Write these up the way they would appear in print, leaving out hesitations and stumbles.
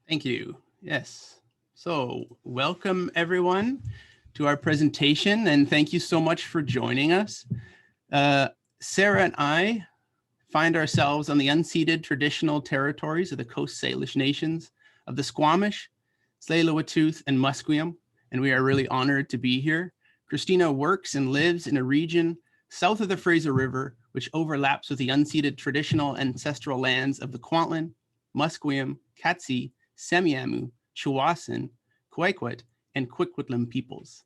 Thank you. Yes. So welcome everyone to our presentation, and thank you so much for joining us. Sarah and I find ourselves on the unceded traditional territories of the Coast Salish nations of the Squamish, Tsleil-Waututh, and Musqueam, and we are really honored to be here. Christina works and lives in a region south of the Fraser River, which overlaps with the unceded traditional ancestral lands of the Kwantlen, Musqueam, Katzie, Semiahmoo, Chawasan, Kwakwut, and Kwikwetlem peoples.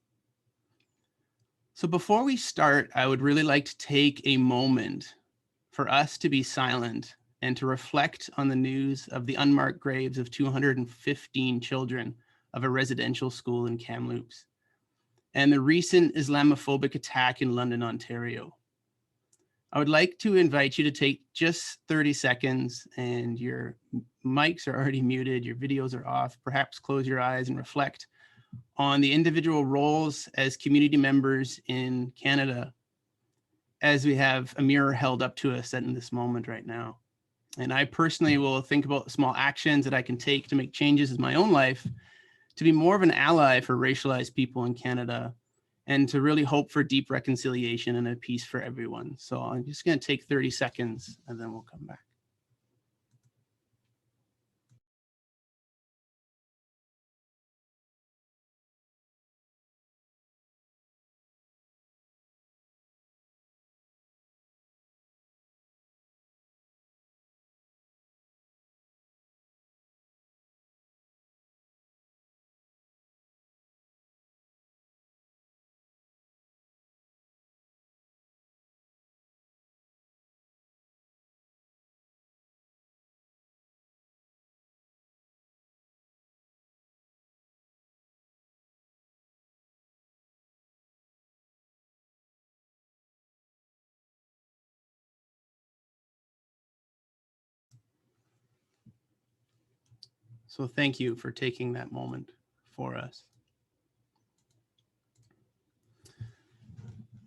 So before we start, I would really like to take a moment for us to be silent and to reflect on the news of the unmarked graves of 215 children of a residential school in Kamloops and the recent Islamophobic attack in London, Ontario. I would like to invite you to take just 30 seconds, and your mics are already muted, your videos are off, perhaps close your eyes and reflect on the individual roles as community members in Canada as we have a mirror held up to us in this moment right now. And I personally will think about small actions that I can take to make changes in my own life to be more of an ally for racialized people in Canada and to really hope for deep reconciliation and a peace for everyone. So I'm just going to take 30 seconds and then we'll come back. So thank you for taking that moment for us.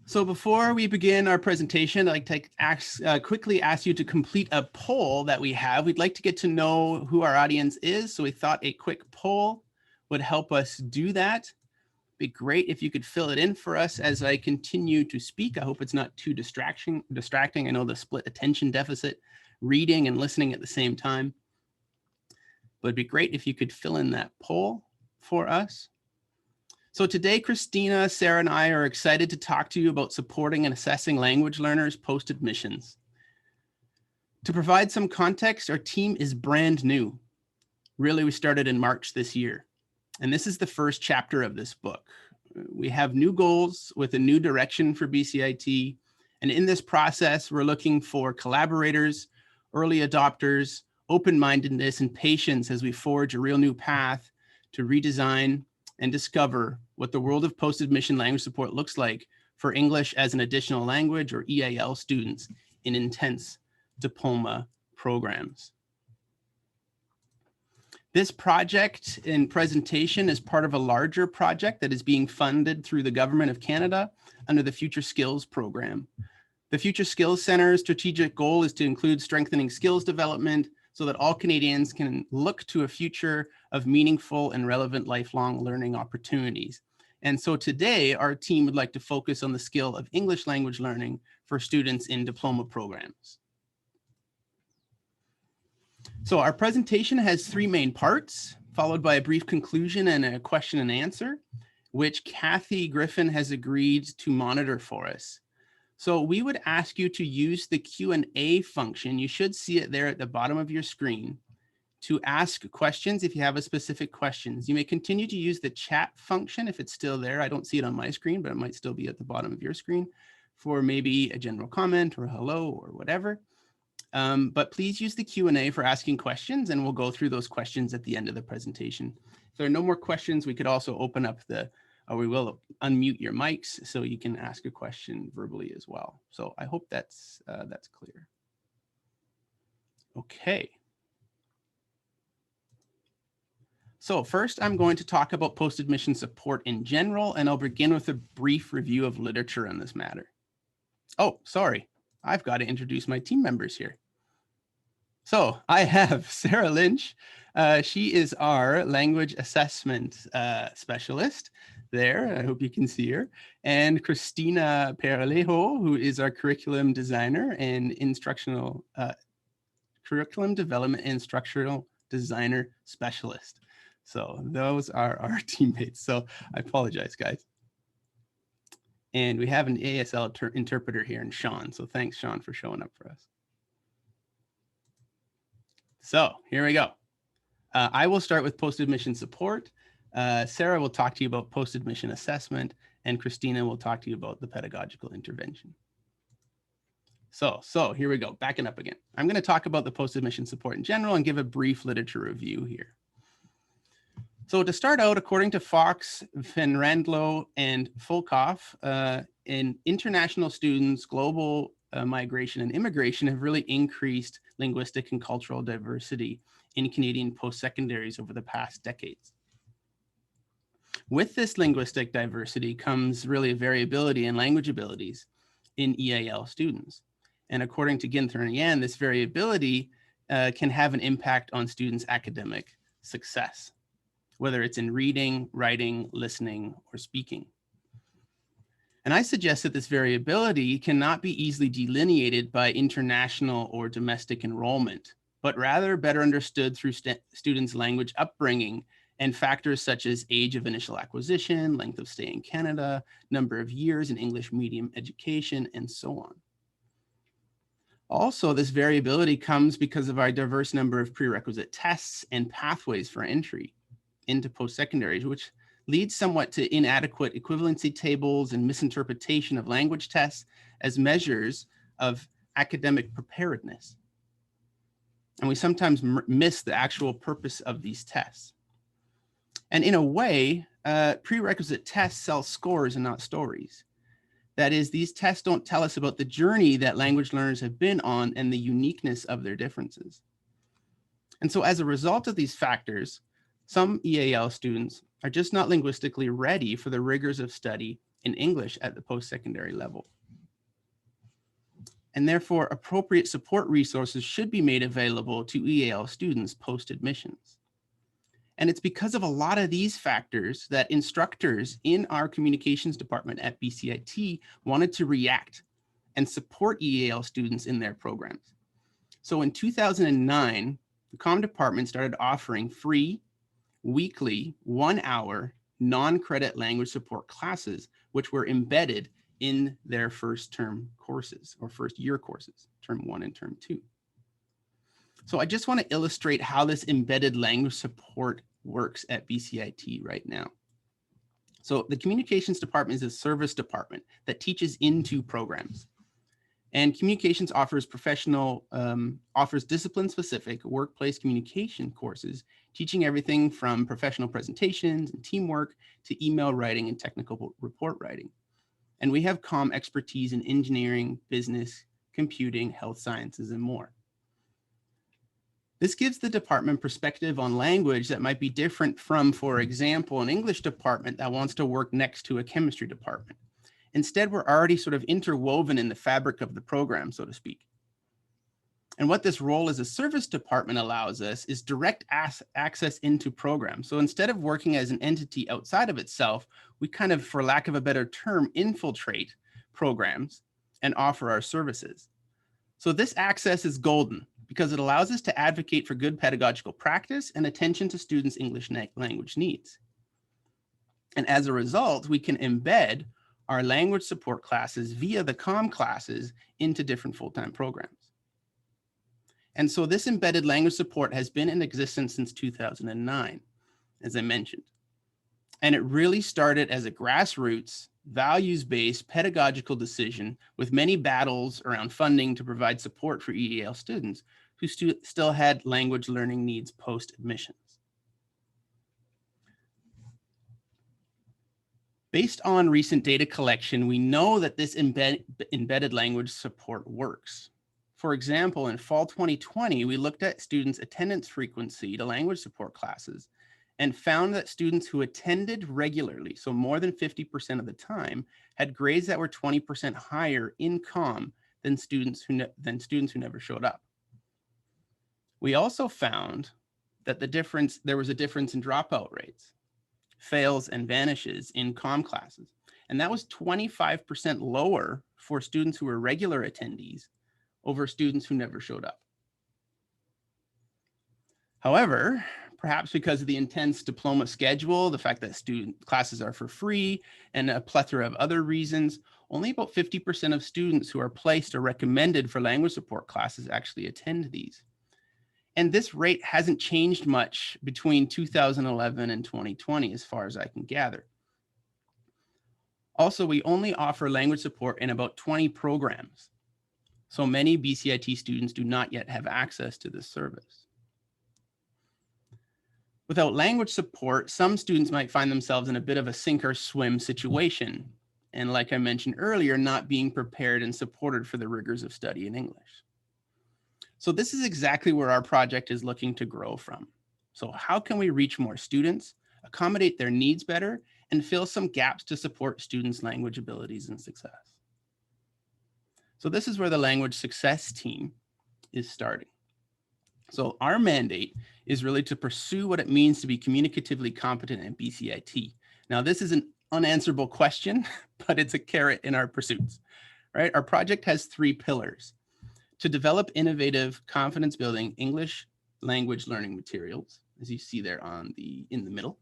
So before we begin our presentation, I'd like to quickly ask you to complete a poll that we have. We'd like to get to know who our audience is, so we thought a quick poll would help us do that. It'd be great if you could fill it in for us as I continue to speak. I hope it's not too distracting. I know the split attention deficit, reading and listening at the same time. But it'd be great if you could fill in that poll for us. So today, Christina, Sarah, and I are excited to talk to you about supporting and assessing language learners post-admissions. To provide some context, our team is brand new. Really, we started in March this year, and this is the first chapter of this book. We have new goals with a new direction for BCIT, and in this process, we're looking for collaborators, early adopters, open-mindedness, and patience as we forge a real new path to redesign and discover what the world of post-admission language support looks like for English as an additional language or EAL students in intense diploma programs. This project and presentation is part of a larger project that is being funded through the Government of Canada under the Future Skills program. The Future Skills Center's strategic goal is to include strengthening skills development so that all Canadians can look to a future of meaningful and relevant lifelong learning opportunities. And so today, our team would like to focus on the skill of English language learning for students in diploma programs. So our presentation has three main parts, followed by a brief conclusion and a question and answer, which Kathy Griffin has agreed to monitor for us. So we would ask you to use the Q&A function. You should see it there at the bottom of your screen to ask questions if you have a specific questions. You may continue to use the chat function if it's still there. I don't see it on my screen, but it might still be at the bottom of your screen for maybe a general comment or hello or whatever. But please use the Q&A for asking questions, and we'll go through those questions at the end of the presentation. If there are no more questions, we could also open up we will unmute your mics so you can ask a question verbally as well. So I hope that's clear. Okay. So first, I'm going to talk about post-admission support in general, and I'll begin with a brief review of literature on this matter. Oh, sorry. I've got to introduce my team members here. So I have Sarah Lynch. She is our language assessment specialist there. I hope you can see her. And Christina Peralejo, who is our curriculum designer and curriculum development and instructional designer specialist. So those are our teammates. So I apologize, guys. And we have an ASL interpreter here in Sean. So thanks, Sean, for showing up for us. So here we go. I will start with post-admission support. Sarah will talk to you about post-admission assessment, and Christina will talk to you about the pedagogical intervention. So here we go, backing up again. I'm going to talk about the post-admission support in general and give a brief literature review here. So to start out, according to Fox, Van Randlo, and Fulkoff, in international students, global migration and immigration have really increased linguistic and cultural diversity in Canadian post-secondaries over the past decades. With this linguistic diversity comes really a variability in language abilities in EAL students. And according to Ginther and Yan, this variability can have an impact on students' academic success, whether it's in reading, writing, listening, or speaking. And I suggest that this variability cannot be easily delineated by international or domestic enrollment, but rather better understood through students' language upbringing and factors such as age of initial acquisition, length of stay in Canada, number of years in English medium education, and so on. Also, this variability comes because of our diverse number of prerequisite tests and pathways for entry into post-secondaries, which leads somewhat to inadequate equivalency tables and misinterpretation of language tests as measures of academic preparedness. And we sometimes miss the actual purpose of these tests. And in a way, prerequisite tests sell scores and not stories. That is, these tests don't tell us about the journey that language learners have been on and the uniqueness of their differences. And so as a result of these factors, some EAL students are just not linguistically ready for the rigors of study in English at the post-secondary level. And therefore, appropriate support resources should be made available to EAL students post-admissions. And it's because of a lot of these factors that instructors in our communications department at BCIT wanted to react and support EAL students in their programs. So in 2009, the comm department started offering free, weekly, 1-hour, non-credit language support classes, which were embedded in their first term courses or first year courses, term 1 and term 2. So I just want to illustrate how this embedded language support works at BCIT right now. So the communications department is a service department that teaches into programs. And communications offers discipline-specific workplace communication courses, teaching everything from professional presentations and teamwork to email writing and technical report writing. And we have comm expertise in engineering, business, computing, health sciences, and more. This gives the department perspective on language that might be different from, for example, an English department that wants to work next to a chemistry department. Instead, we're already sort of interwoven in the fabric of the program, so to speak. And what this role as a service department allows us is direct access into programs. So instead of working as an entity outside of itself, we kind of, for lack of a better term, infiltrate programs and offer our services. So this access is golden because it allows us to advocate for good pedagogical practice and attention to students' English language needs. And as a result, we can embed our language support classes via the comm classes into different full-time programs. And so this embedded language support has been in existence since 2009, as I mentioned. And it really started as a grassroots, values-based pedagogical decision with many battles around funding to provide support for EAL students who still had language learning needs post-admissions. Based on recent data collection, we know that this embedded language support works. For example, in fall 2020, we looked at students' attendance frequency to language support classes and found that students who attended regularly, so more than 50% of the time, had grades that were 20% higher in comm than students who never showed up. We also found that there was a difference in dropout rates, fails and vanishes in comm classes. And that was 25% lower for students who were regular attendees over students who never showed up. However, perhaps because of the intense diploma schedule, the fact that student classes are for free, and a plethora of other reasons, only about 50% of students who are placed or recommended for language support classes actually attend these. And this rate hasn't changed much between 2011 and 2020, as far as I can gather. Also, we only offer language support in about 20 programs. So many BCIT students do not yet have access to this service. Without language support, some students might find themselves in a bit of a sink or swim situation. And like I mentioned earlier, not being prepared and supported for the rigors of study in English. So this is exactly where our project is looking to grow from. So how can we reach more students, accommodate their needs better, and fill some gaps to support students' language abilities and success? So this is where the language success team is starting. So our mandate is really to pursue what it means to be communicatively competent in BCIT. Now, this is an unanswerable question, but it's a carrot in our pursuits, right? Our project has 3 pillars: to develop innovative, confidence-building English language learning materials, as you see there in the middle,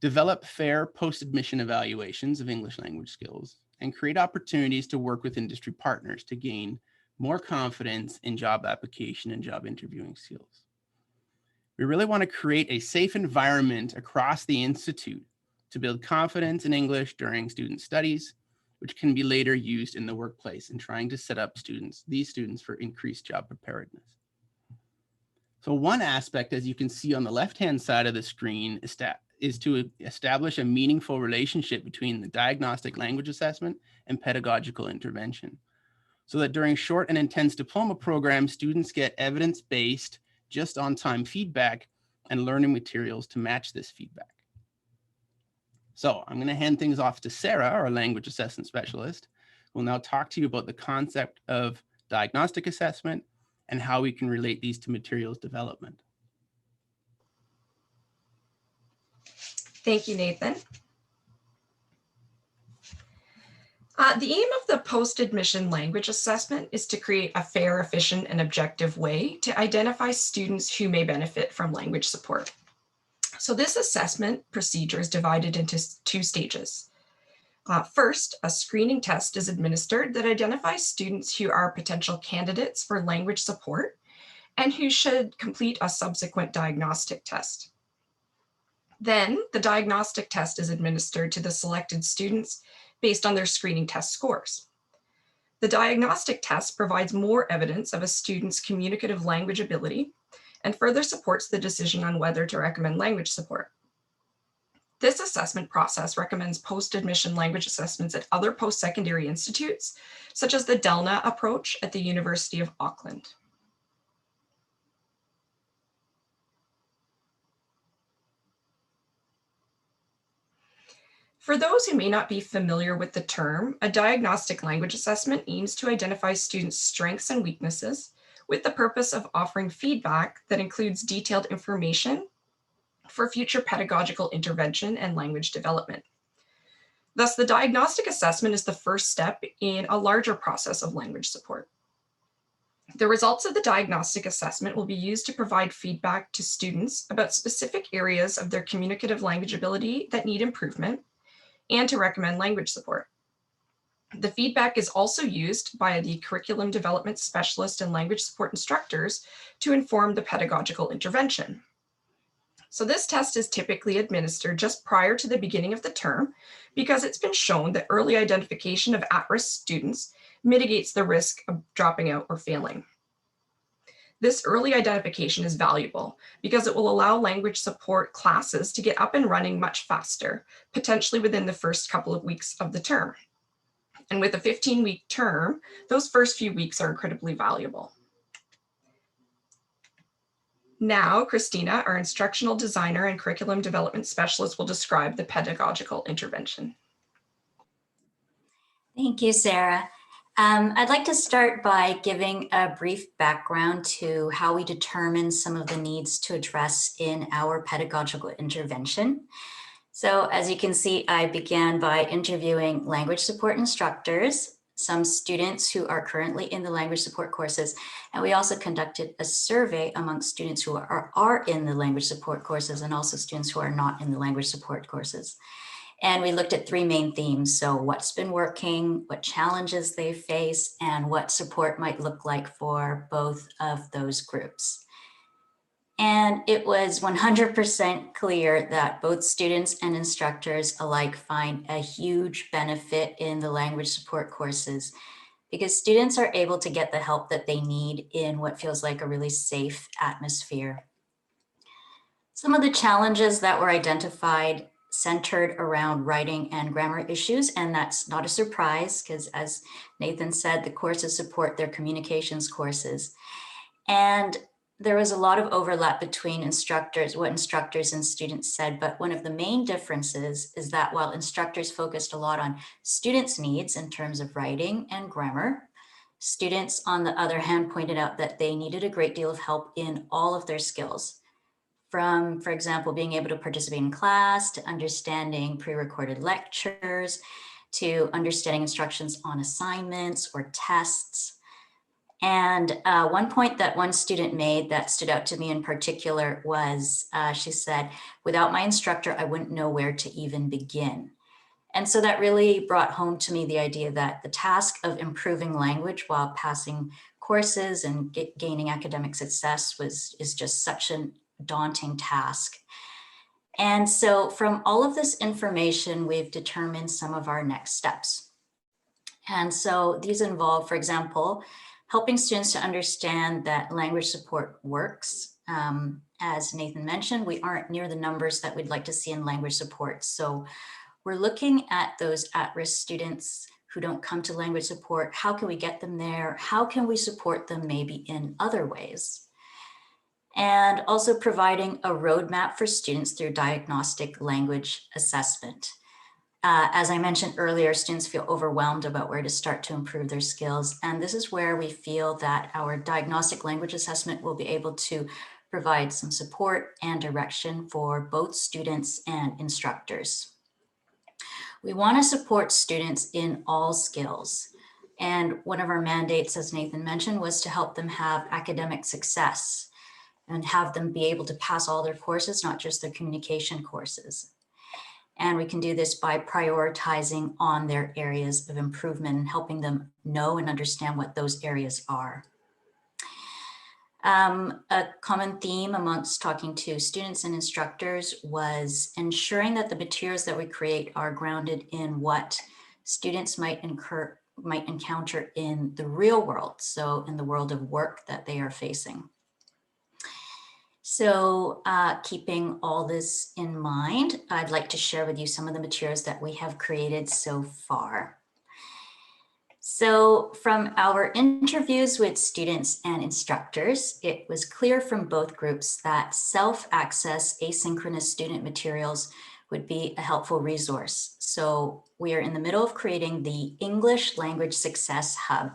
develop fair post-admission evaluations of English language skills, and create opportunities to work with industry partners to gain more confidence in job application and job interviewing skills. We really want to create a safe environment across the Institute to build confidence in English during student studies, which can be later used in the workplace in trying to set up these students for increased job preparedness. So one aspect, as you can see on the left-hand side of the screen, is to establish a meaningful relationship between the diagnostic language assessment and pedagogical intervention, so that during short and intense diploma programs, students get evidence-based, just on-time feedback and learning materials to match this feedback. So I'm going to hand things off to Sarah, our language assessment specialist, who will now talk to you about the concept of diagnostic assessment and how we can relate these to materials development. Thank you, Nathan. The aim of the post-admission language assessment is to create a fair, efficient, and objective way to identify students who may benefit from language support. So this assessment procedure is divided into 2 stages. First, a screening test is administered that identifies students who are potential candidates for language support and who should complete a subsequent diagnostic test. Then the diagnostic test is administered to the selected students based on their screening test scores. The diagnostic test provides more evidence of a student's communicative language ability and further supports the decision on whether to recommend language support. This assessment process recommends post-admission language assessments at other post-secondary institutes, such as the DELNA approach at the University of Auckland. For those who may not be familiar with the term, a diagnostic language assessment aims to identify students' strengths and weaknesses with the purpose of offering feedback that includes detailed information for future pedagogical intervention and language development. Thus, the diagnostic assessment is the first step in a larger process of language support. The results of the diagnostic assessment will be used to provide feedback to students about specific areas of their communicative language ability that need improvement, and to recommend language support. The feedback is also used by the curriculum development specialist and language support instructors to inform the pedagogical intervention. So this test is typically administered just prior to the beginning of the term because it's been shown that early identification of at-risk students mitigates the risk of dropping out or failing. This early identification is valuable because it will allow language support classes to get up and running much faster, potentially within the first couple of weeks of the term. And with a 15-week term, those first few weeks are incredibly valuable. Now, Christina, our instructional designer and curriculum development specialist, will describe the pedagogical intervention. Thank you, Sarah. I'd like to start by giving a brief background to how we determine some of the needs to address in our pedagogical intervention. So as you can see, I began by interviewing language support instructors, some students who are currently in the language support courses, and we also conducted a survey among students who are in the language support courses and also students who are not in the language support courses. And we looked at three main themes. So what's been working, what challenges they face, and what support might look like for both of those groups. And it was 100% clear that both students and instructors alike find a huge benefit in the language support courses because students are able to get the help that they need in what feels like a really safe atmosphere. Some of the challenges that were identified centered around writing and grammar issues, and that's not a surprise because, as Nathan said, the courses support their communications courses. And there was a lot of overlap between instructors, what instructors and students said, but one of the main differences is that while instructors focused a lot on students' needs in terms of writing and grammar, students, on the other hand, pointed out that they needed a great deal of help in all of their skills. From, for example, being able to participate in class, to understanding pre-recorded lectures, to understanding instructions on assignments or tests. And one point that one student made that stood out to me in particular was, she said, without my instructor, I wouldn't know where to even begin. And so that really brought home to me the idea that the task of improving language while passing courses and gaining academic success is just such an daunting task. And so from all of this information, we've determined some of our next steps. And so these involve, for example, helping students to understand that language support works. As Nathan mentioned, we aren't near the numbers that we'd like to see in language support. So we're looking at those at-risk students who don't come to language support. How can we get them there? How can we support them maybe in other ways? And also providing a roadmap for students through diagnostic language assessment. As I mentioned earlier, students feel overwhelmed about where to start to improve their skills. And this is where we feel that our diagnostic language assessment will be able to provide some support and direction for both students and instructors. We want to support students in all skills. And one of our mandates, as Nathan mentioned, was to help them have academic success and have them be able to pass all their courses, not just their communication courses. And we can do this by prioritizing on their areas of improvement and helping them know and understand what those areas are. A common theme amongst talking to students and instructors was ensuring that the materials that we create are grounded in what students might encounter in the real world, so in the world of work that they are facing. So keeping all this in mind, I'd like to share with you some of the materials that we have created so far. So from our interviews with students and instructors, it was clear from both groups that self-access asynchronous student materials would be a helpful resource. So we are in the middle of creating the English Language Success Hub.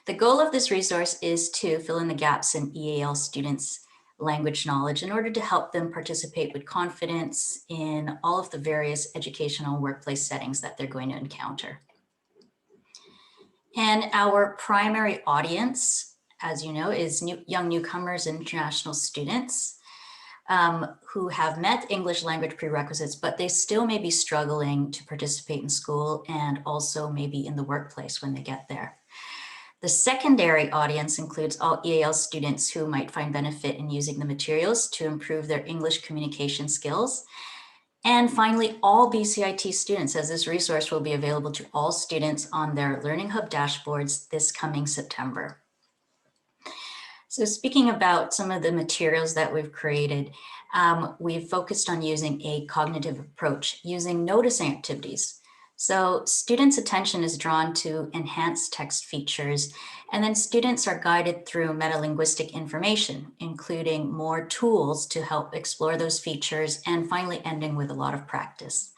The goal of this resource is to fill in the gaps in EAL students' language knowledge in order to help them participate with confidence in all of the various educational workplace settings that they're going to encounter. And our primary audience, as you know, is young newcomers and international students who have met English language prerequisites, but they still may be struggling to participate in school and also maybe in the workplace when they get there. The secondary audience includes all EAL students who might find benefit in using the materials to improve their English communication skills. And finally, all BCIT students, as this resource will be available to all students on their Learning Hub dashboards this coming September. So speaking about some of the materials that we've created, we've focused on using a cognitive approach, using noticing activities. So students' attention is drawn to enhanced text features, and then students are guided through metalinguistic information, including more tools to help explore those features, and finally ending with a lot of practice.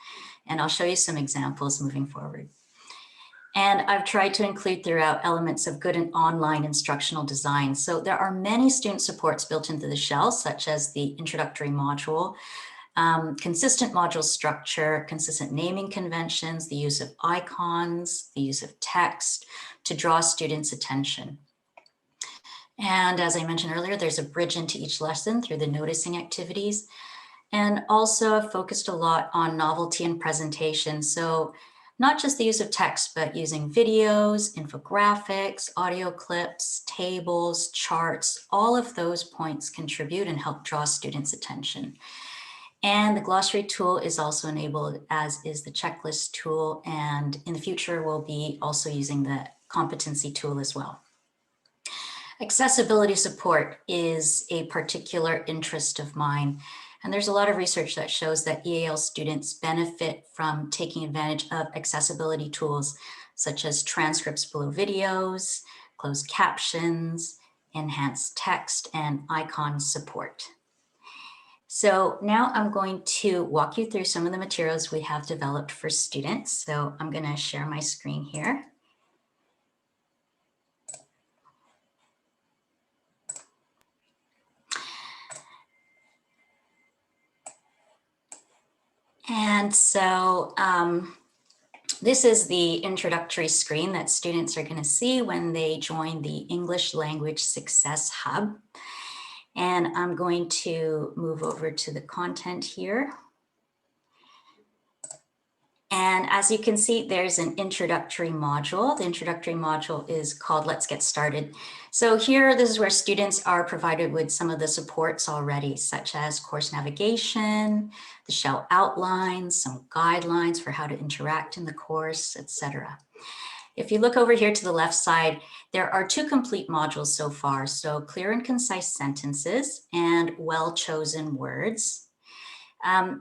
And I'll show you some examples moving forward. And I've tried to include throughout elements of good and online instructional design. So there are many student supports built into the shell, such as the introductory module, consistent module structure, consistent naming conventions, the use of icons, the use of text to draw students' attention. And as I mentioned earlier, there's a bridge into each lesson through the noticing activities. And also I've focused a lot on novelty and presentation. So not just the use of text, but using videos, infographics, audio clips, tables, charts, all of those points contribute and help draw students' attention. And the glossary tool is also enabled, as is the checklist tool. And in the future, we'll be also using the competency tool as well. Accessibility support is a particular interest of mine. And there's a lot of research that shows that EAL students benefit from taking advantage of accessibility tools, such as transcripts below videos, closed captions, enhanced text, and icon support. So now I'm going to walk you through some of the materials we have developed for students. So I'm going to share my screen here. And so this is the introductory screen that students are going to see when they join the English Language Success Hub. And I'm going to move over to the content here. And as you can see, there's an introductory module. The introductory module is called Let's Get Started. So here, this is where students are provided with some of the supports already, such as course navigation, the shell outlines, some guidelines for how to interact in the course, etc. If you look over here to the left side, there are 2 complete modules so far. So clear and concise sentences and well-chosen words.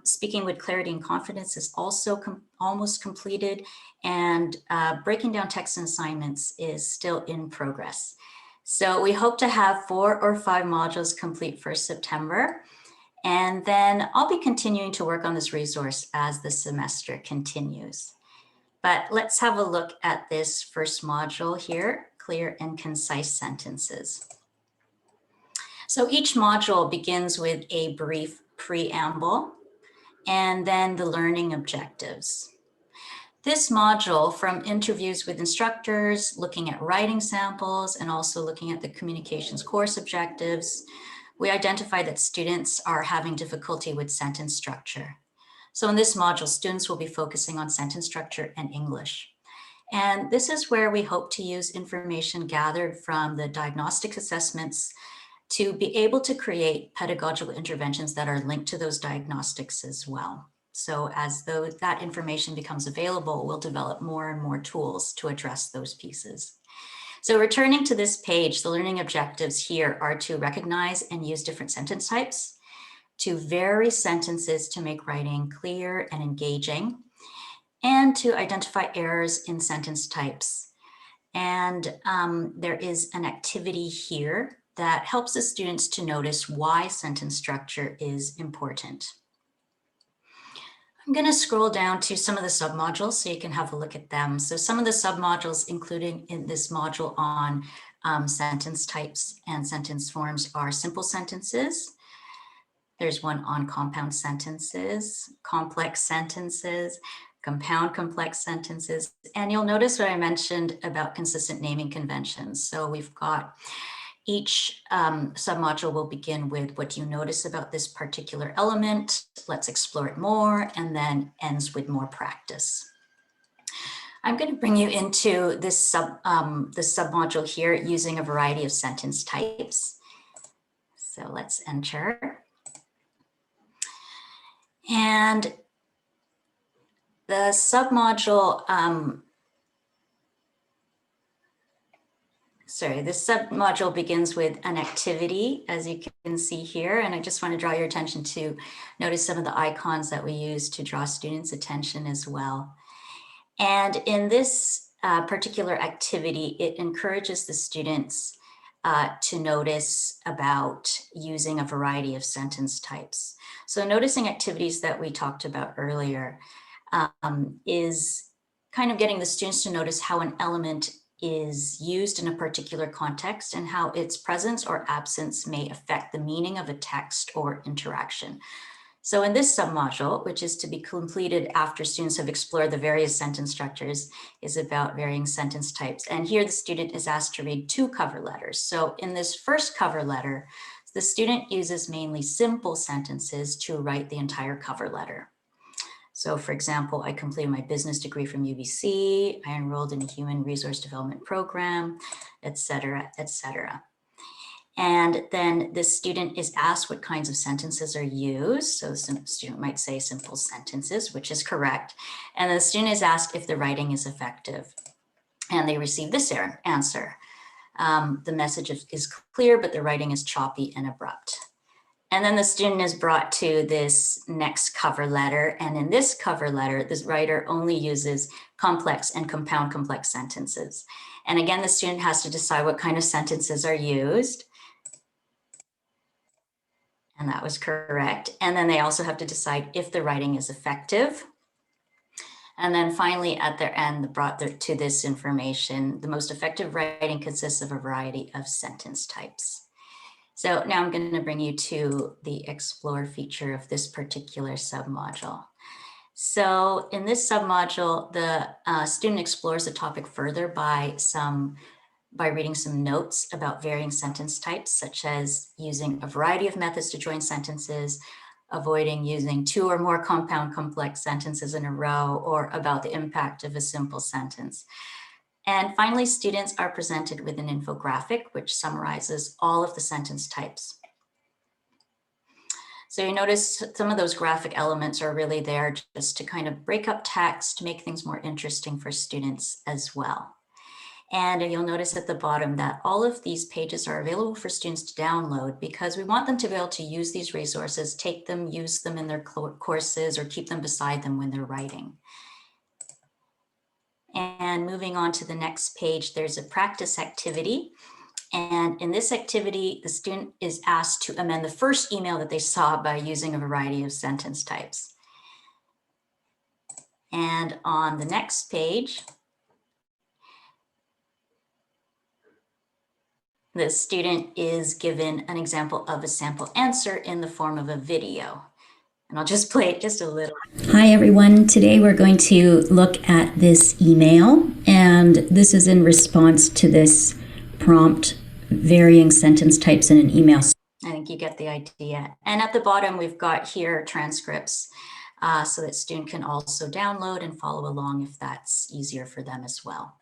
Speaking with clarity and confidence is also almost completed, and breaking down text and assignments is still in progress. So we hope to have 4 or 5 modules complete for September, and then I'll be continuing to work on this resource as the semester continues. But let's have a look at this first module here, clear and concise sentences. So each module begins with a brief preamble and then the learning objectives. This module, from interviews with instructors, looking at writing samples, and also looking at the communications course objectives, we identified that students are having difficulty with sentence structure. So in this module, students will be focusing on sentence structure and English. And this is where we hope to use information gathered from the diagnostic assessments to be able to create pedagogical interventions that are linked to those diagnostics as well. So as though that information becomes available, we'll develop more and more tools to address those pieces. So returning to this page, the learning objectives here are to recognize and use different sentence types, to vary sentences to make writing clear and engaging, and to identify errors in sentence types. And there is an activity here that helps the students to notice why sentence structure is important. I'm going to scroll down to some of the submodules so you can have a look at them. So some of the submodules included in this module on sentence types and sentence forms are simple sentences. There's one on compound sentences, complex sentences, compound complex sentences. And you'll notice what I mentioned about consistent naming conventions. So we've got each submodule will begin with what do you notice about this particular element? Let's explore it more, and then ends with more practice. I'm going to bring you into this submodule here using a variety of sentence types. So let's enter. And the submodule, this submodule begins with an activity, as you can see here. And I just want to draw your attention to notice some of the icons that we use to draw students' attention as well. And in this particular activity, it encourages the students to notice about using a variety of sentence types. So noticing activities that we talked about earlier is kind of getting the students to notice how an element is used in a particular context and how its presence or absence may affect the meaning of a text or interaction. So in this submodule, which is to be completed after students have explored the various sentence structures, is about varying sentence types. And here the student is asked to read 2 cover letters. So in this first cover letter, the student uses mainly simple sentences to write the entire cover letter. So for example, I completed my business degree from UBC, I enrolled in a human resource development program, etc., etc. And then the student is asked what kinds of sentences are used. So the student might say simple sentences, which is correct. And the student is asked if the writing is effective. And they receive this answer. The message is clear, but the writing is choppy and abrupt. And then the student is brought to this next cover letter. And in this cover letter, this writer only uses complex and compound complex sentences. And again, the student has to decide what kind of sentences are used. And that was correct. And then they also have to decide if the writing is effective. And then finally, at their end, brought to this information, the most effective writing consists of a variety of sentence types. So now I'm going to bring you to the Explore feature of this particular submodule. So in this submodule, the student explores the topic further by reading some notes about varying sentence types, such as using a variety of methods to join sentences, avoiding using 2 or more compound complex sentences in a row, or about the impact of a simple sentence. And finally, students are presented with an infographic which summarizes all of the sentence types. So you notice some of those graphic elements are really there just to kind of break up text, to make things more interesting for students as well. And you'll notice at the bottom that all of these pages are available for students to download because we want them to be able to use these resources, take them, use them in their courses, or keep them beside them when they're writing. And moving on to the next page, there's a practice activity. And in this activity, the student is asked to amend the first email that they saw by using a variety of sentence types. And on the next page, the student is given an example of a sample answer in the form of a video. And I'll just play it just a little. Hi everyone, today we're going to look at this email, and this is in response to this prompt, varying sentence types in an email. I think you get the idea. And at the bottom, we've got here transcripts so that student can also download and follow along if that's easier for them as well.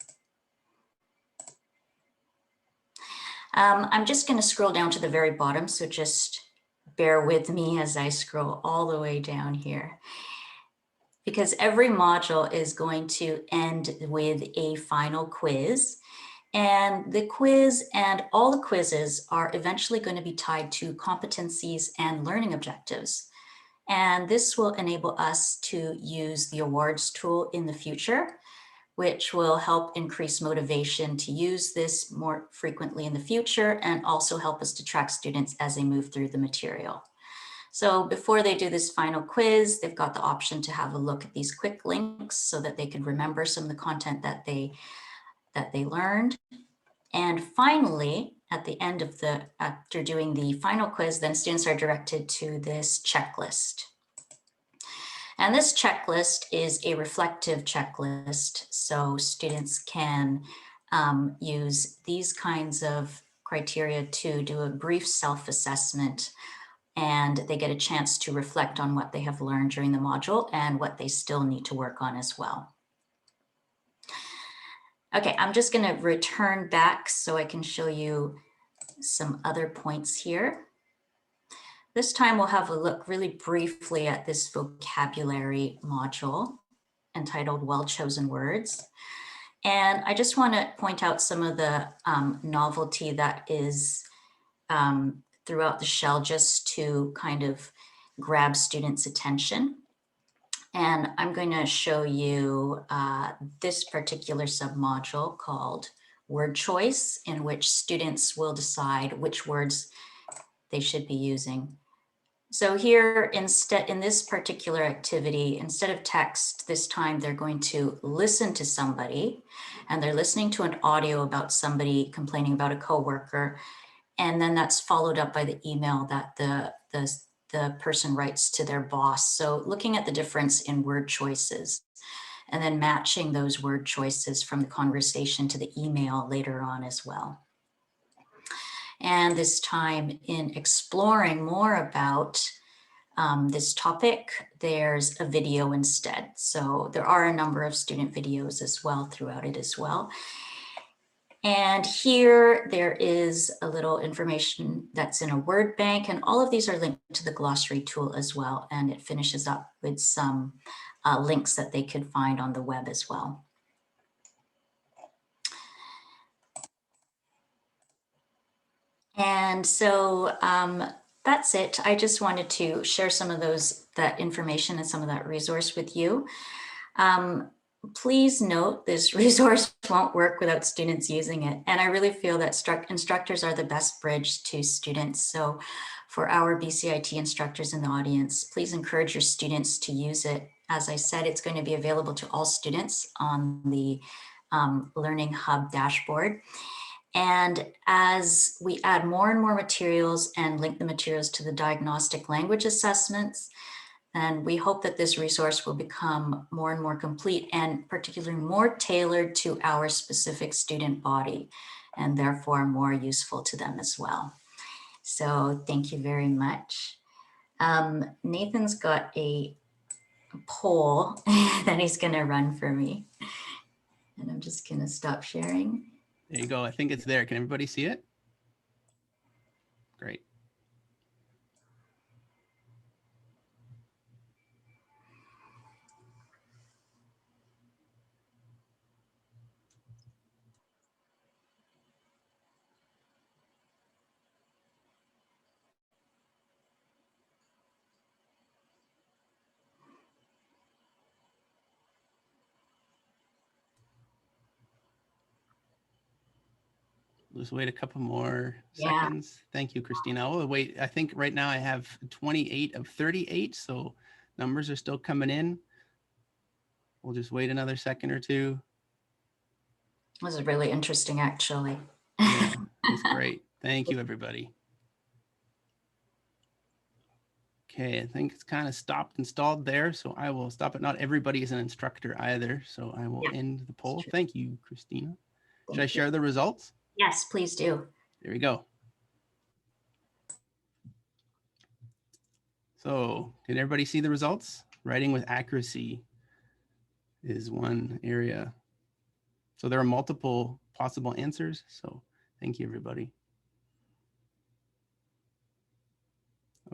I'm just going to scroll down to the very bottom, so just bear with me as I scroll all the way down here, because every module is going to end with a final quiz. And the quiz and all the quizzes are eventually going to be tied to competencies and learning objectives. And this will enable us to use the awards tool in the future, which will help increase motivation to use this more frequently in the future and also help us to track students as they move through the material. So before they do this final quiz, they've got the option to have a look at these quick links so that they can remember some of the content that they learned. And finally, at the end of after doing the final quiz, then students are directed to this checklist. And this checklist is a reflective checklist, so students can use these kinds of criteria to do a brief self-assessment, and they get a chance to reflect on what they have learned during the module and what they still need to work on as well. Okay, I'm just going to return back so I can show you some other points here. This time we'll have a look really briefly at this vocabulary module entitled Well-Chosen Words. And I just want to point out some of the novelty that is throughout the shell just to kind of grab students' attention. And I'm going to show you this particular submodule called Word Choice, in which students will decide which words they should be using So here, instead, in this particular activity, instead of text, this time they're going to listen to somebody, and they're listening to an audio about somebody complaining about a coworker, and then that's followed up by the email that the person writes to their boss. So looking at the difference in word choices, and then matching those word choices from the conversation to the email later on as well. And this time in exploring more about this topic, there's a video instead. So there are a number of student videos as well throughout it as well. And here there is a little information that's in a word bank, and all of these are linked to the glossary tool as well. And it finishes up with some links that they could find on the web as well. And so that's it. I just wanted to share some of that information and some of that resource with you. Please note this resource won't work without students using it. And I really feel that instructors are the best bridge to students. So for our BCIT instructors in the audience, please encourage your students to use it. As I said, it's going to be available to all students on the Learning Hub dashboard. And as we add more and more materials and link the materials to the diagnostic language assessments, and we hope that this resource will become more and more complete and particularly more tailored to our specific student body, and therefore more useful to them as well. So thank you very much. Nathan's got a poll that he's going to run for me. And I'm just going to stop sharing. There you go. I think it's there. Can everybody see it? Great. Just wait a couple more seconds. Thank you, Christina. I'll wait. I think right now I have 28 of 38, so numbers are still coming in. We'll just wait another second or two. This is really interesting, actually. Yeah, it's great. Thank you, everybody. Okay, I think it's kind of stopped and stalled there, so I will stop it. Not everybody is an instructor either, so I will end the poll. Thank you, Christina. Should I share the results? Yes, please do. There we go. So can everybody see the results? Writing with accuracy is one area. So there are multiple possible answers. So thank you, everybody.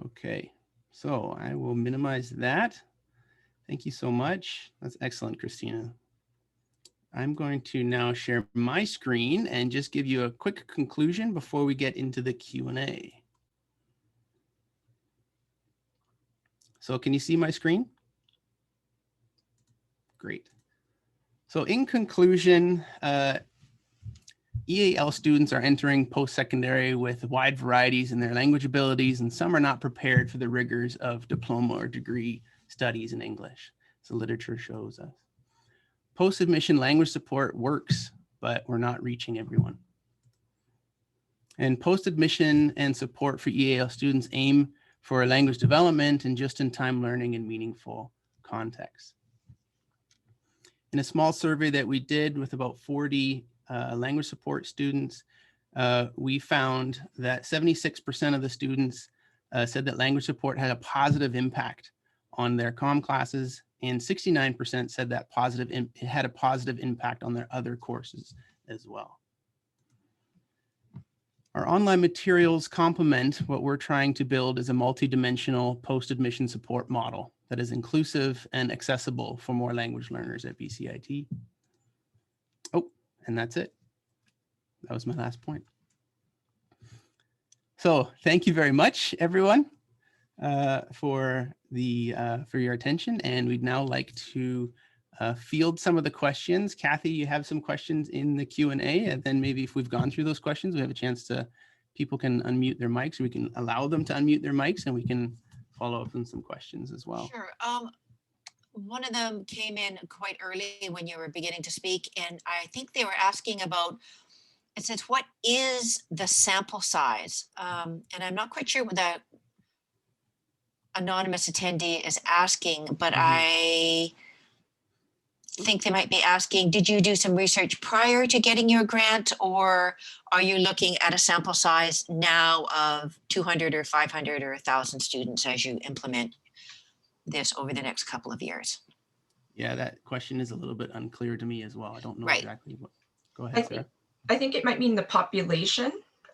Okay, so I will minimize that. Thank you so much. That's excellent, Christina. I'm going to now share my screen and just give you a quick conclusion before we get into the Q&A. So can you see my screen? Great. So in conclusion, EAL students are entering post-secondary with wide varieties in their language abilities, and some are not prepared for the rigors of diploma or degree studies in English. So literature shows us. Post-admission language support works, but we're not reaching everyone. And post-admission and support for EAL students aim for language development and just-in-time learning in meaningful context. In a small survey that we did with about 40 language support students, we found that 76% of the students said that language support had a positive impact on their comm classes, and 69% said that it had a positive impact on their other courses as well. Our online materials complement what we're trying to build as a multidimensional post-admission support model that is inclusive and accessible for more language learners at BCIT. Oh, and that's it. That was my last point. So thank you very much, everyone, for your attention. And we'd now like to field some of the questions. Kathy, you have some questions in the Q&A, and then maybe if we've gone through those questions, we have a chance to, people can unmute their mics, or we can allow them to unmute their mics, and we can follow up on some questions as well. Sure. One of them came in quite early when you were beginning to speak, and I think they were asking about, it says, what is the sample size? And I'm not quite sure what the anonymous attendee is asking, but I think they might be asking, did you do some research prior to getting your grant, or are you looking at a sample size now of 200 or 500 or 1,000 students as you implement this over the next couple of years? Yeah, that question is a little bit unclear to me as well. I don't know Right. exactly what. Go ahead, Sarah. I think it might mean the population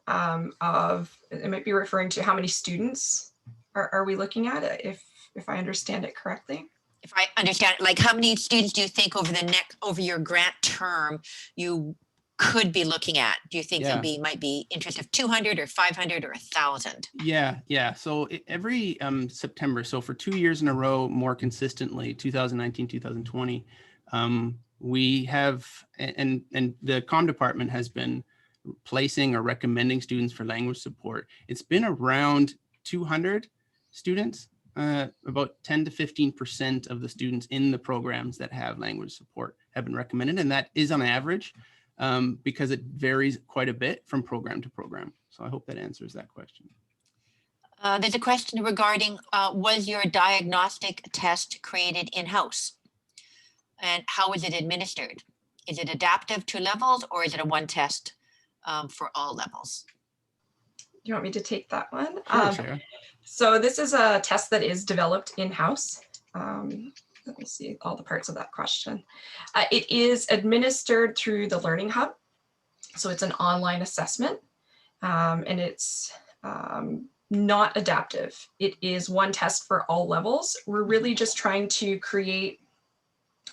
it might be referring to how many students are we looking at, if I understand it correctly. If I understand, like, how many students do you think over your grant term you could be looking at? Do you think might be interest of 200 or 500 or 1,000? Yeah. So every September, so for 2 years in a row, more consistently, 2019, 2020, we have, and the comm department has been placing or recommending students for language support. It's been around 200 students. About 10 to 15% of the students in the programs that have language support have been recommended, and that is on average, because it varies quite a bit from program to program. So I hope that answers that question. There's a question regarding, was your diagnostic test created in-house? And how is it administered? Is it adaptive to levels, or is it a one test for all levels? Do you want me to take that one? Sure, Sarah. So this is a test that is developed in-house. Let me see all the parts of that question. It is administered through the Learning Hub. So it's an online assessment, and it's not adaptive. It is one test for all levels. We're really just trying to create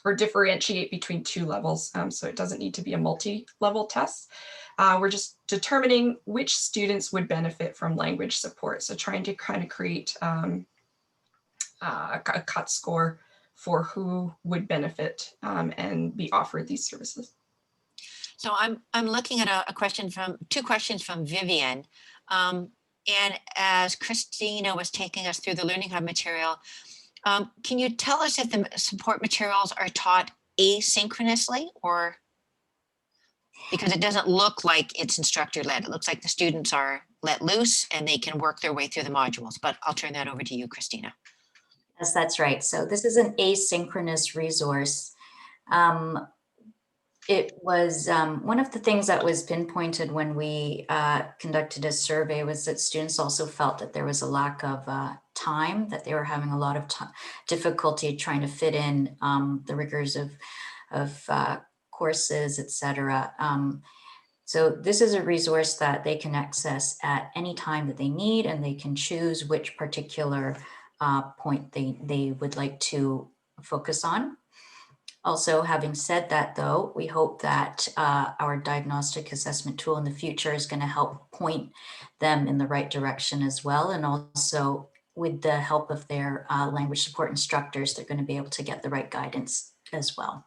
or differentiate between two levels. So it doesn't need to be a multi-level test. We're just determining which students would benefit from language support. So trying to kind of create a cut score for who would benefit and be offered these services. So I'm looking at two questions from Vivian. And as Christina was taking us through the Learning Hub material, can you tell us if the support materials are taught asynchronously, or because it doesn't look like it's instructor led. It looks like the students are let loose and they can work their way through the modules, but I'll turn that over to you, Christina. Yes, that's right. So this is an asynchronous resource. It was one of the things that was pinpointed when we conducted a survey was that students also felt that there was a lack of time, that they were having a lot of difficulty trying to fit in the rigors of courses, etc. So this is a resource that they can access at any time that they need, and they can choose which particular point they would like to focus on. Also, having said that, though, we hope that our diagnostic assessment tool in the future is going to help point them in the right direction as well. And also, with the help of their language support instructors, they're going to be able to get the right guidance as well.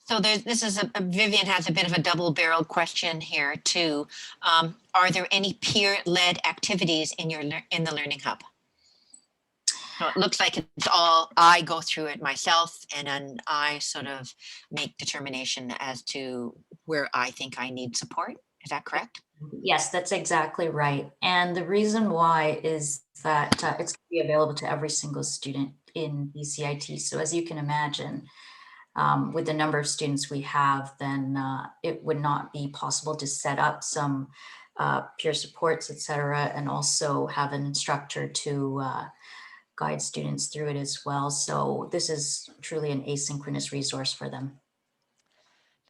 So Vivian has a bit of a double-barreled question here too. Are there any peer-led activities in the Learning Hub? So it looks like it's all, I go through it myself, and then I sort of make determination as to where I think I need support. Is that correct? Yes, that's exactly right. And the reason why is that it's going to be available to every single student in BCIT. So as you can imagine, with the number of students we have, then it would not be possible to set up some peer supports, etc., and also have an instructor to guide students through it as well. So this is truly an asynchronous resource for them.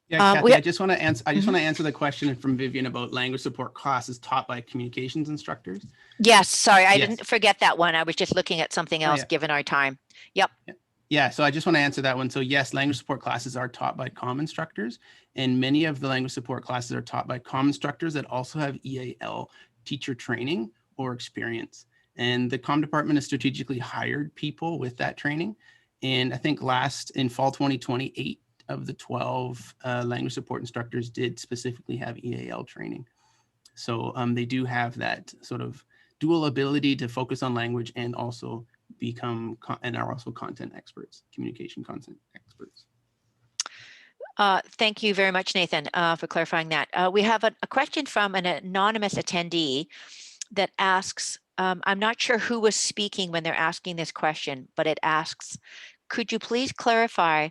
Yeah, Kathy, I just want to answer the question from Vivian about language support classes taught by communications instructors. Yes, sorry, I didn't forget that one. I was just looking at something else given our time. Yep. Yeah, so I just want to answer that one. So yes, language support classes are taught by comm instructors, and many of the language support classes are taught by comm instructors that also have EAL teacher training or experience. And the comm department has strategically hired people with that training. And I think in fall 2020, 8 of the 12 language support instructors did specifically have EAL training. So they do have that sort of dual ability to focus on language and also are also content experts, communication content experts. Thank you very much, Nathan, for clarifying that. We have a question from an anonymous attendee that asks, I'm not sure who was speaking when they're asking this question, but it asks, could you please clarify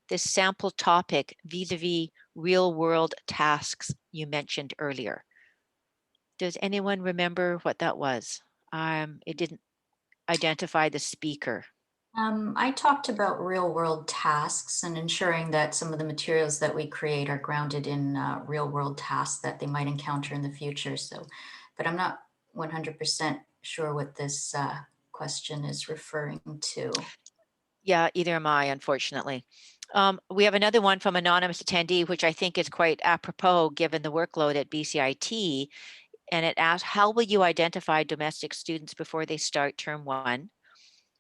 this sample topic vis-a-vis real world tasks you mentioned earlier? Does anyone remember what that was? It didn't identify the speaker. I talked about real world tasks and ensuring that some of the materials that we create are grounded in real world tasks that they might encounter in the future. So, but I'm not 100% sure what this question is referring to. Yeah, either am I, unfortunately. We have another one from anonymous attendee, which I think is quite apropos given the workload at BCIT. And it asks, how will you identify domestic students before they start term 1?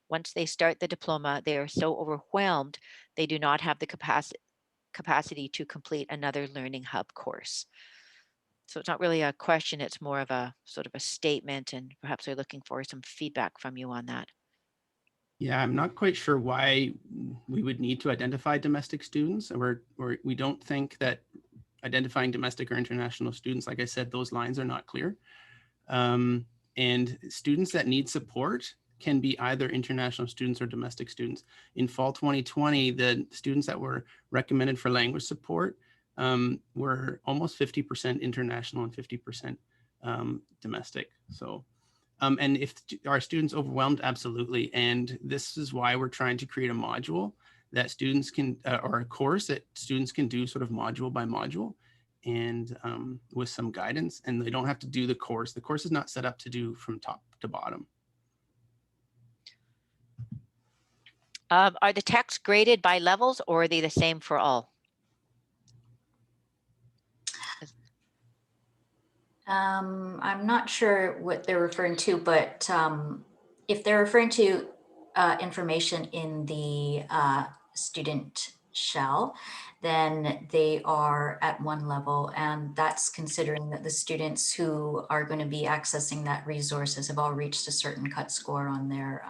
Once they start the diploma, they are so overwhelmed, they do not have the capacity to complete another Learning Hub course. So it's not really a question, it's more of a sort of a statement, and perhaps they're looking for some feedback from you on that. Yeah, I'm not quite sure why we would need to identify domestic students, or we don't think that identifying domestic or international students, like I said, those lines are not clear. And students that need support can be either international students or domestic students. In fall 2020, the students that were recommended for language support were almost 50% international and 50% domestic. So, and if our students overwhelmed, absolutely. And this is why we're trying to create a module that students can, or a course that students can do sort of module by module, and with some guidance, and they don't have to do the course. The course is not set up to do from top to bottom. Are the texts graded by levels, or are they the same for all? I'm not sure what they're referring to, but if they're referring to information in the student shell, then they are at one level, and that's considering that the students who are going to be accessing that resources have all reached a certain cut score on their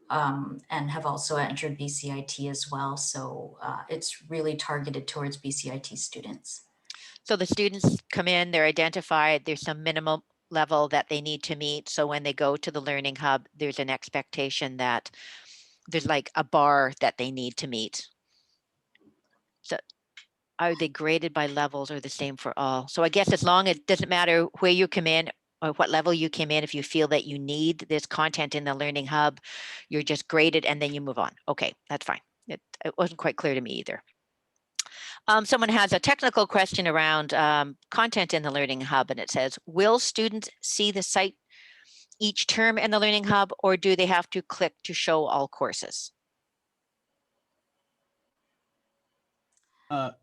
and have also entered BCIT as well. So it's really targeted towards BCIT students. So the students come in, they're identified, there's some minimum level that they need to meet. So when they go to the Learning Hub, there's an expectation that there's like a bar that they need to meet. So are they graded by levels or the same for all? So I guess as long as it doesn't matter where you come in or what level you came in, if you feel that you need this content in the Learning Hub, you're just graded and then you move on. Okay, that's fine. It wasn't quite clear to me either. Someone has a technical question around content in the Learning Hub, and it says, will students see the site each term in the Learning Hub, or do they have to click to show all courses? Go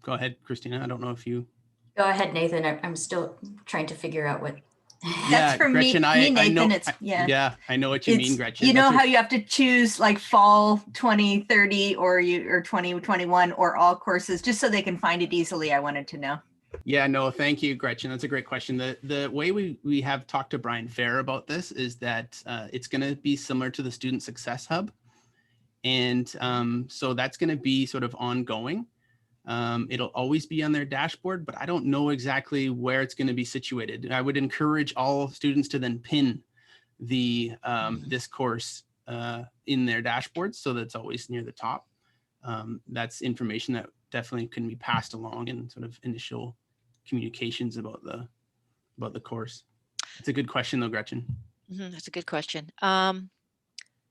ahead, Christina. I don't know if you... Go ahead, Nathan. I'm still trying to figure out what... Yeah, for Gretchen, me, Nathan. I know, It's yeah, I know what you mean, Gretchen. You know how you have to choose like fall 2030 or 2021 or all courses, just so they can find it easily. I wanted to know. Yeah, no, thank you, Gretchen. That's a great question. The way we have talked to Brian Fair about this is that it's going to be similar to the Student Success Hub. And so that's going to be sort of ongoing. It'll always be on their dashboard, but I don't know exactly where it's going to be situated. I would encourage all students to then pin the this course in their dashboards so that it's always near the top. That's information that definitely can be passed along in sort of initial communications about the course. It's a good question though, Gretchen. That's a good question.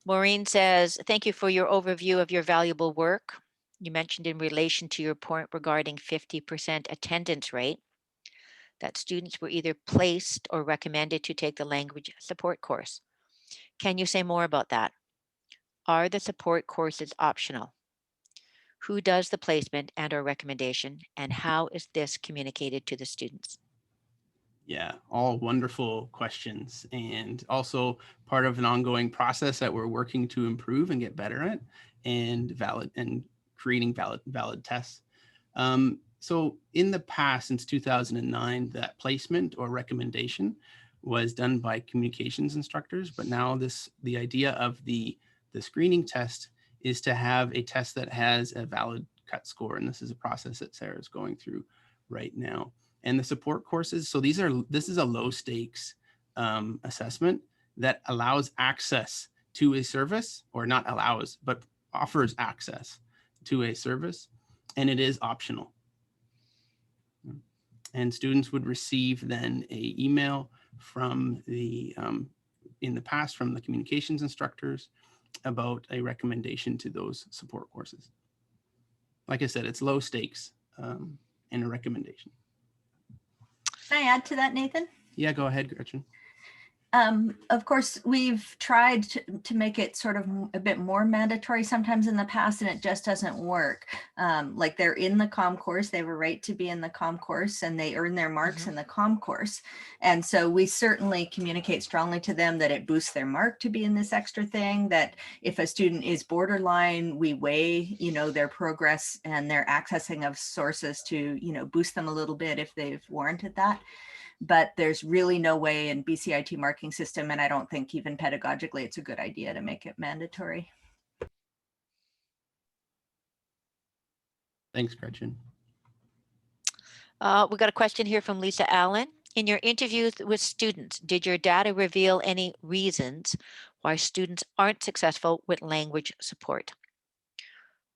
Maureen says, thank you for your overview of your valuable work. You mentioned in relation to your point regarding 50% attendance rate that students were either placed or recommended to take the language support course. Can you say more about that? Are the support courses optional? Who does the placement and or recommendation, and how is this communicated to the students? Yeah, all wonderful questions, and also part of an ongoing process that we're working to improve and get better at, and creating valid tests. So in the past, since 2009, that placement or recommendation was done by communications instructors, but now the idea of the screening test is to have a test that has a valid cut score. And this is a process that Sarah is going through right now. And the support courses, so this is a low stakes assessment that allows access to a service, or not allows, but offers access to a service, and it is optional. And students would receive then a email from the, in the past, from the communications instructors about a recommendation to those support courses. Like I said, it's low stakes and a recommendation. Can I add to that, Nathan? Yeah, go ahead, Gretchen. Of course, we've tried to make it sort of a bit more mandatory sometimes in the past, and it just doesn't work. Like they're in the comm course, they have a right to be in the comm course, and they earn their marks in the comm course. And so we certainly communicate strongly to them that it boosts their mark to be in this extra thing, that if a student is borderline, we weigh, their progress and their accessing of sources to, boost them a little bit if they've warranted that. But there's really no way in BCIT marking system, and I don't think even pedagogically it's a good idea to make it mandatory. Thanks, Gretchen. We got a question here from Lisa Allen. In your interviews with students, did your data reveal any reasons why students aren't successful with language support?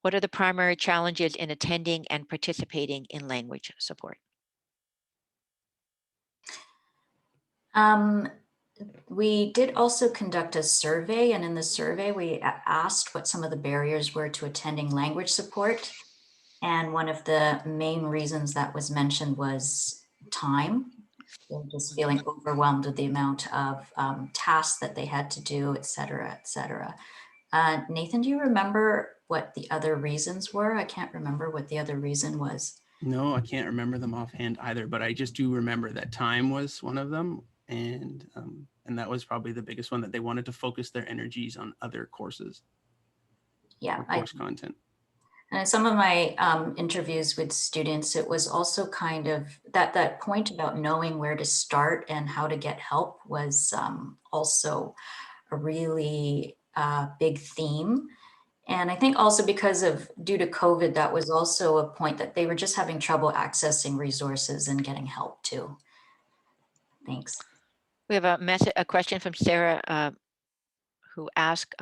What are the primary challenges in attending and participating in language support? We did also conduct a survey, and in the survey we asked what some of the barriers were to attending language support. And one of the main reasons that was mentioned was time. They're just feeling overwhelmed with the amount of tasks that they had to do, et cetera, et cetera. Nathan, do you remember what the other reasons were? I can't remember what the other reason was. No, I can't remember them offhand either, but I just do remember that time was one of them. And that was probably the biggest one, that they wanted to focus their energies on other courses. Yeah, course content. And in some of my interviews with students, it was also kind of that point about knowing where to start and how to get help was also a really big theme. And I think also because due to COVID, that was also a point that they were just having trouble accessing resources and getting help too. Thanks. We have a question from Sarah who asked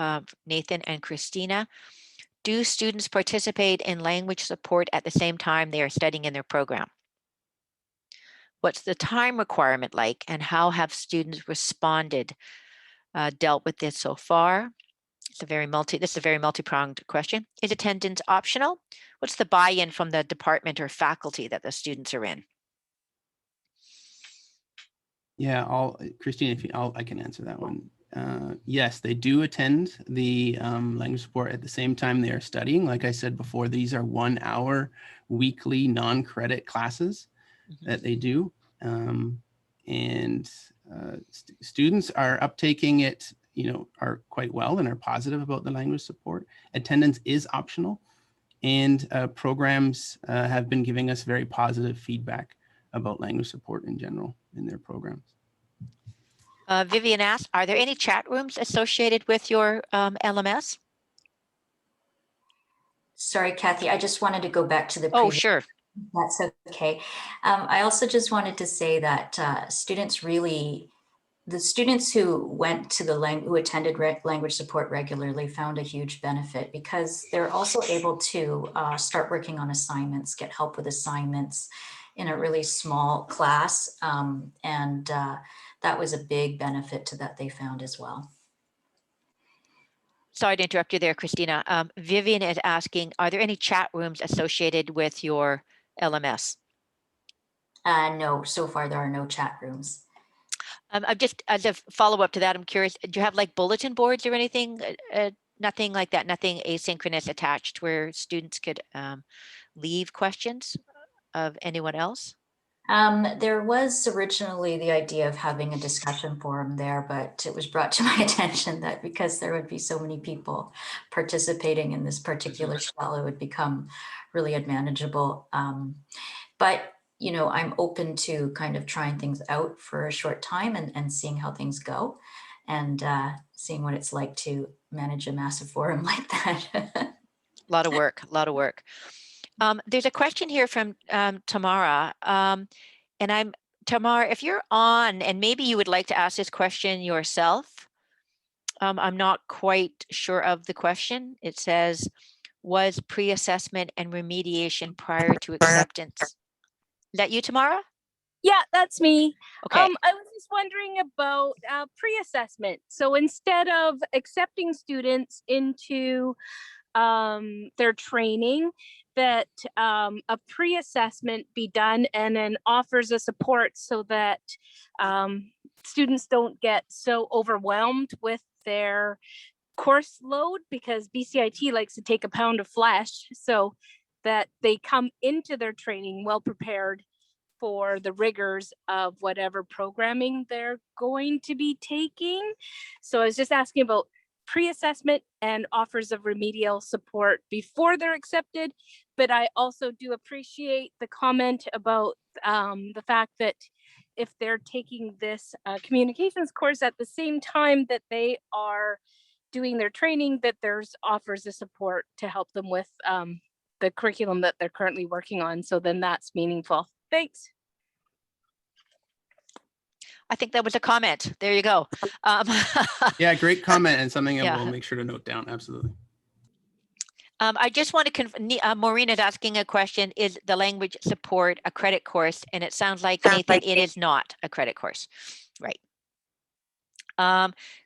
Nathan and Christina, do students participate in language support at the same time they are studying in their program? What's the time requirement like, and how have students responded, dealt with this so far? This is a very multi-pronged question. Is attendance optional? What's the buy-in from the department or faculty that the students are in? Yeah, Christine, I can answer that one. Yes, they do attend the language support at the same time they are studying. Like I said before, these are 1 hour weekly non-credit classes that they do. Students are uptaking it, are quite well and are positive about the language support. Attendance is optional, and programs have been giving us very positive feedback about language support in general in their programs. Vivian asked, are there any chat rooms associated with your LMS? Sorry, Kathy, I just wanted to go back to the Oh, previous. sure. That's okay. I also just wanted to say that the students who went to who attended language support regularly found a huge benefit, because they're also able to start working on assignments, get help with assignments in a really small class. That was a big benefit that they found as well. Sorry to interrupt you there, Christina. Vivian is asking, are there any chat rooms associated with your LMS? No, so far there are no chat rooms. I'm just, as a follow-up to that, I'm curious, do you have like bulletin boards or anything? Nothing like that, nothing asynchronous attached where students could leave questions of anyone else? There was originally the idea of having a discussion forum there, but it was brought to my attention that because there would be so many people participating in this particular shell, it would become really unmanageable. But you know, I'm open to kind of trying things out for a short time and seeing how things go, and seeing what it's like to manage a massive forum like that. A lot of work, a lot of work. There's a question here from Tamara. And Tamara, if you're on, and maybe you would like to ask this question yourself. I'm not quite sure of the question. It says, was pre-assessment and remediation prior to acceptance? Is that you, Tamara? Yeah, that's me. Okay. I was just wondering about pre-assessment. So instead of accepting students into their training, that a pre-assessment be done and then offers a support so that students don't get so overwhelmed with their course load, because BCIT likes to take a pound of flesh, so that they come into their training well prepared for the rigors of whatever programming they're going to be taking. So I was just asking about pre-assessment and offers of remedial support before they're accepted. But I also do appreciate the comment about the fact that if they're taking this communications course at the same time that they are doing their training, that there's offers of support to help them with the curriculum that they're currently working on. So then that's meaningful. Thanks. I think that was a comment. There you go. Yeah, great comment, and something that Yeah. we'll make sure to note down. Absolutely. I just want to Maureen is asking a question, is the language support a credit course? And it sounds like, Nathan, it is not a credit course. Right.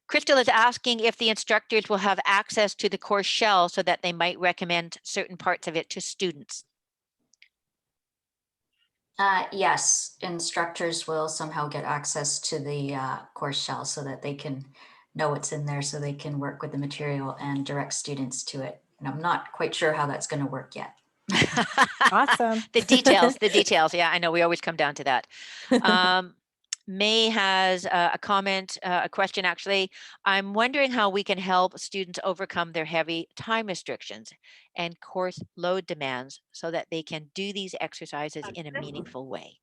Crystal is asking if the instructors will have access to the course shell so that they might recommend certain parts of it to students. Yes, instructors will somehow get access to the course shell so that they can know what's in there, so they can work with the material and direct students to it. And I'm not quite sure how that's going to work yet. Awesome. The details. Yeah, I know we always come down to that. May has a comment, a question actually. I'm wondering how we can help students overcome their heavy time restrictions and course load demands so that they can do these exercises in a meaningful way.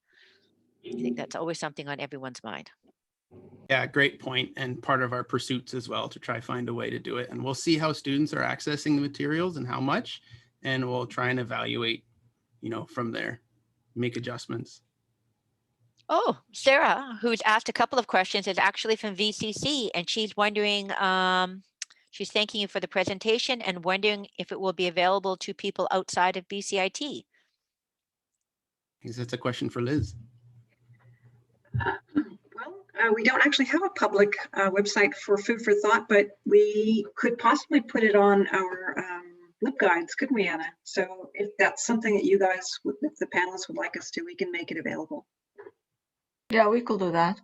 I think that's always something on everyone's mind. Yeah, great point, and part of our pursuits as well to try find a way to do it. And we'll see how students are accessing the materials and how much, and we'll try and evaluate, from there, make adjustments. Oh, Sarah, who's asked a couple of questions, is actually from VCC, and she's wondering, she's thanking you for the presentation and wondering if it will be available to people outside of BCIT. I guess that's a question for Liz. We don't actually have a public website for food for thought, but we could possibly put it on our LibGuides, couldn't we, Anna? So if that's something that you guys, if the panelists would like us to, we can make it available. Yeah, we could do that.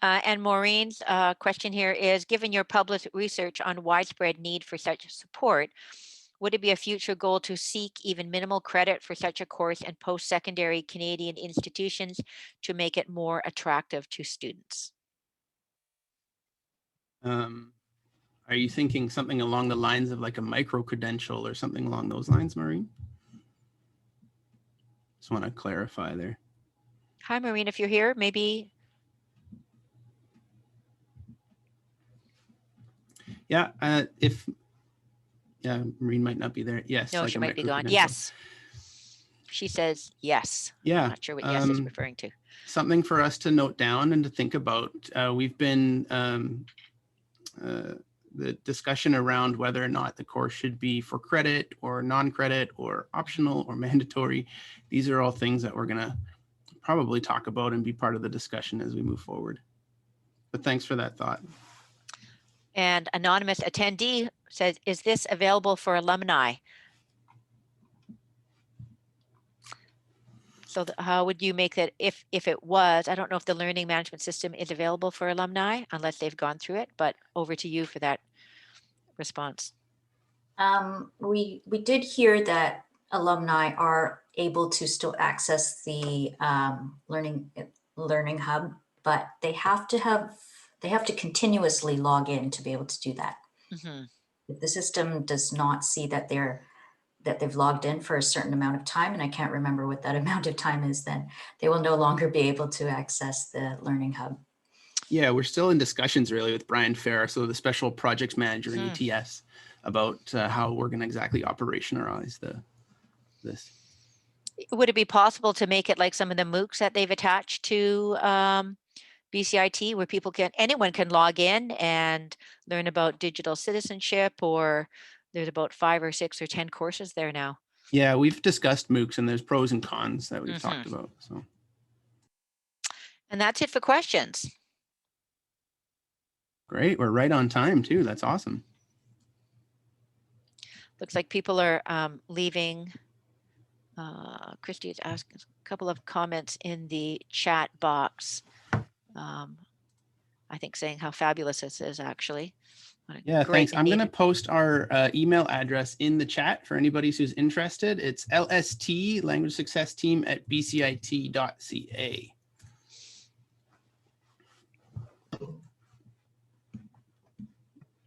And Maureen's question here is, given your published research on widespread need for such support, would it be a future goal to seek even minimal credit for such a course in post-secondary Canadian institutions to make it more attractive to students? Are you thinking something along the lines of like a micro-credential or something along those lines, Maureen? Just want to clarify there. Hi, Maureen, if you're here, maybe. Yeah, Maureen might not be there. Yes. No, like she a might be gone. micro-credential. Yes. She says yes. Yeah. I'm not sure what yes is referring to. Something for us to note down and to think about. We've been the discussion around whether or not the course should be for credit or non-credit or optional or mandatory. These are all things that we're going to probably talk about and be part of the discussion as we move forward. But thanks for that thought. And anonymous attendee says, is this available for alumni? So how would you make that if it was? I don't know if the learning management system is available for alumni unless they've gone through it, but over to you for that response. We did hear that alumni are able to still access the learning hub, but they have to continuously log in to be able to do that. Mm-hmm. If the system does not see that they're that they've logged in for a certain amount of time, and I can't remember what that amount of time is, then they will no longer be able to access the Learning Hub. Yeah, we're still in discussions really with Brian Farr, so the special projects manager in ETS, about how we're going to exactly operationalize this. Would it be possible to make it like some of the MOOCs that they've attached to BCIT, where anyone can log in and learn about digital citizenship, or there's about 5 or 6 or 10 courses there now? Yeah, we've discussed MOOCs and there's pros and cons that we've talked about. So, and that's it for questions. Great, we're right on time too. That's awesome. Looks like people are leaving. Christy has asked a couple of comments in the chat box. I think saying how fabulous this is actually. Yeah, thanks. I'm going to post our email address in the chat for anybody who's interested. It's LST, Language Success Team at bcit.ca.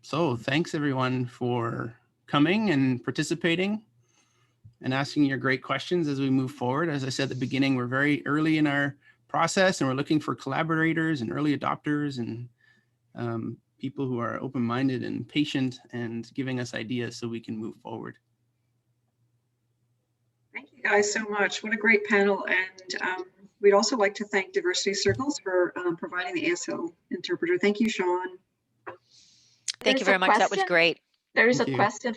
So thanks everyone for coming and participating and asking your great questions as we move forward. As I said at the beginning, we're very early in our process and we're looking for collaborators and early adopters and people who are open-minded and patient and giving us ideas so we can move forward. Thank you guys so much. What a great panel. And we'd also like to thank Diversity Circles for providing the ASL interpreter. Thank you, Sean. Thank you very much. That was great. There is a question